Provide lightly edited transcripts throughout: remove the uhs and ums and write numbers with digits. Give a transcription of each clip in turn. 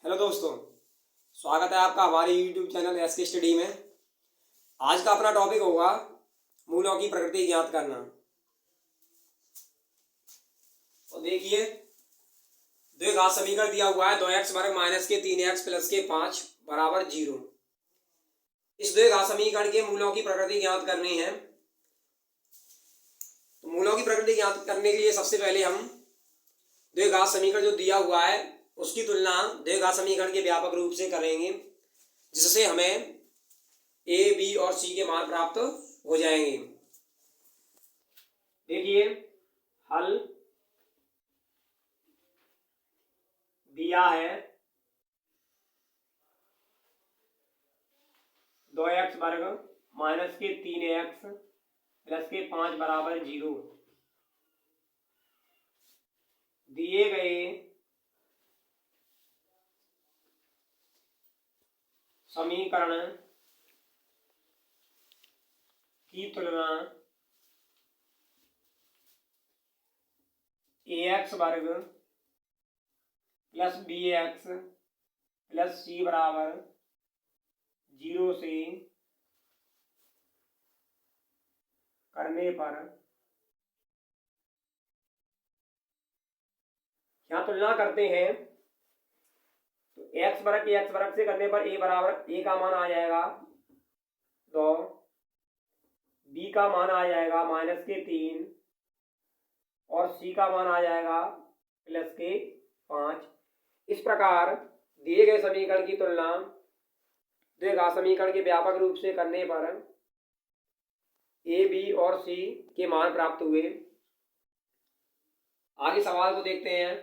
Hello दोस्तों, स्वागत है आपका हमारे यूट्यूब चैनल एसके स्टडी में। आज का अपना टॉपिक होगा मूलों की प्रकृति ज्ञात करना। तो देखिए, द्विघात समीकरण दिया हुआ है 2x वर्ग माइनस के 3x प्लस के 5 बराबर 0। इस द्विघात समीकरण के मूलों की प्रकृति ज्ञात करनी है। तो मूलों की प्रकृति ज्ञात करने के लिए सबसे पहले हम द्विघात समीकरण जो दिया हुआ है उसकी तुलना द्विघात समीकरण के व्यापक रूप से करेंगे, जिससे हमें ए, बी और सी के मान प्राप्त हो जाएंगे। देखिए, हल दिया है 2x वर्ग माइनस के 3x प्लस के 5 बराबर 0। दिए गए समीकरण की तुलना ax वर्ग प्लस bx प्लस c बराबर 0 से करने पर क्या तुलना करते हैं। तो x वर्ग के x वर्ग से करने पर a बराबर a का मान आ जाएगा 2, b का मान आ जाएगा माइनस के 3 और c का मान आ जाएगा प्लस के 5। इस प्रकार दिए गए समीकरण की तुलना द्विघात समीकरण के व्यापक रूप से करने पर a, b और c के मान प्राप्त हुए। आगे सवाल को देखते हैं।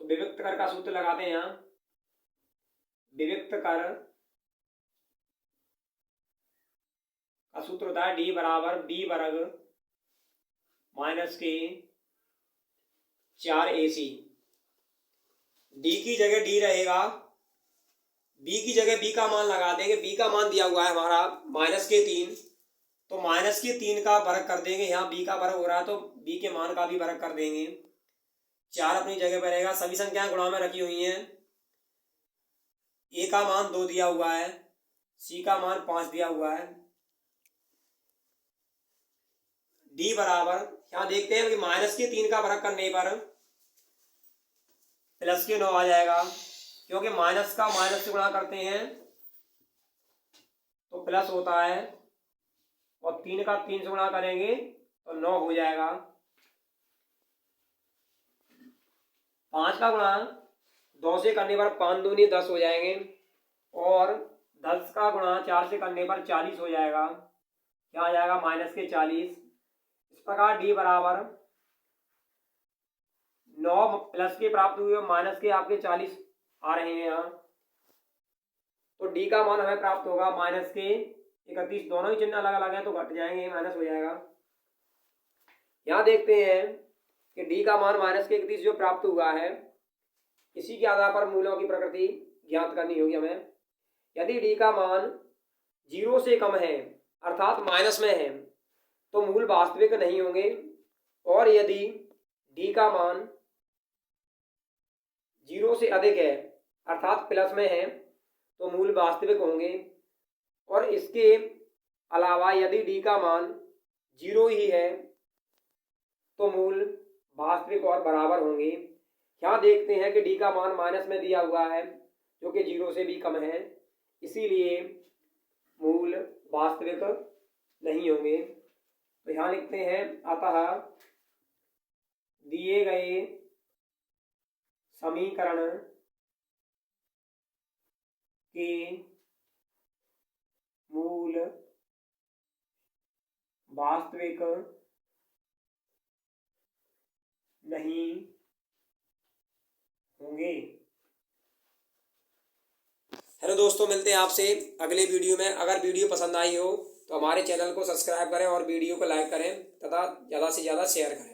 तो विविक्त कर का सूत्र लगाते हैं। यहाँ विविक्त कर का सूत्र होता है डी बराबर बी वर्ग माइनस के 4ac। डी की जगह डी रहेगा, बी की जगह बी का मान लगा देंगे। बी का मान दिया हुआ है हमारा माइनस के 3, तो माइनस के 3 का वर्ग कर देंगे। यहाँ बी का वर्ग हो रहा है तो बी के मान का भी वर्ग कर देंगे। 4 अपनी जगह पर रहेगा। सभी संख्याएं गुणा में रखी हुई हैं। ए का मान 2 दिया हुआ है, सी का मान 5 दिया हुआ है। डी बराबर यहाँ देखते हैं कि माइनस के 3 का वर्ग करने पर प्लस के 9 आ जाएगा, क्योंकि माइनस का माइनस से गुणा करते हैं तो प्लस होता है, और 3 का 3 से गुणा करेंगे तो 9 हो जाएगा। 5 का गुणा 2 से करने पर 5 दूनी 10 हो जाएंगे, और 10 का गुणा 4 से करने पर 40 हो जाएगा। क्या आ जाएगा? माइनस के 40। इस प्रकार डी बराबर 9 प्लस के प्राप्त हुए, माइनस के आपके 40 आ रहे हैं यहाँ। तो डी का मान हमें प्राप्त होगा माइनस के 31। दोनों ही चिन्ह अलग अलग हैं तो घट जाएंगे, माइनस हो जाएगा। यहाँ देखते हैं कि डी का मान माइनस के 31 जो प्राप्त हुआ है, इसी के आधार पर मूलों की प्रकृति ज्ञात करनी होगी हमें। यदि डी का मान 0 से कम है अर्थात माइनस में है तो मूल वास्तविक नहीं होंगे, और यदि डी का मान 0 से अधिक है अर्थात प्लस में है तो मूल वास्तविक होंगे, और इसके अलावा यदि डी का मान 0 ही है तो मूल वास्तविक और बराबर होंगे। यहाँ देखते हैं कि डी का मान माइनस में दिया हुआ है जो कि 0 से भी कम है, इसीलिए मूल वास्तविक नहीं होंगे। तो यहाँ लिखते हैं अतः दिए गए समीकरण के मूल वास्तविक नहीं होंगे। हेलो दोस्तों, मिलते हैं आपसे अगले वीडियो में। अगर वीडियो पसंद आई हो तो हमारे चैनल को सब्सक्राइब करें और वीडियो को लाइक करें तथा ज़्यादा से ज़्यादा शेयर करें।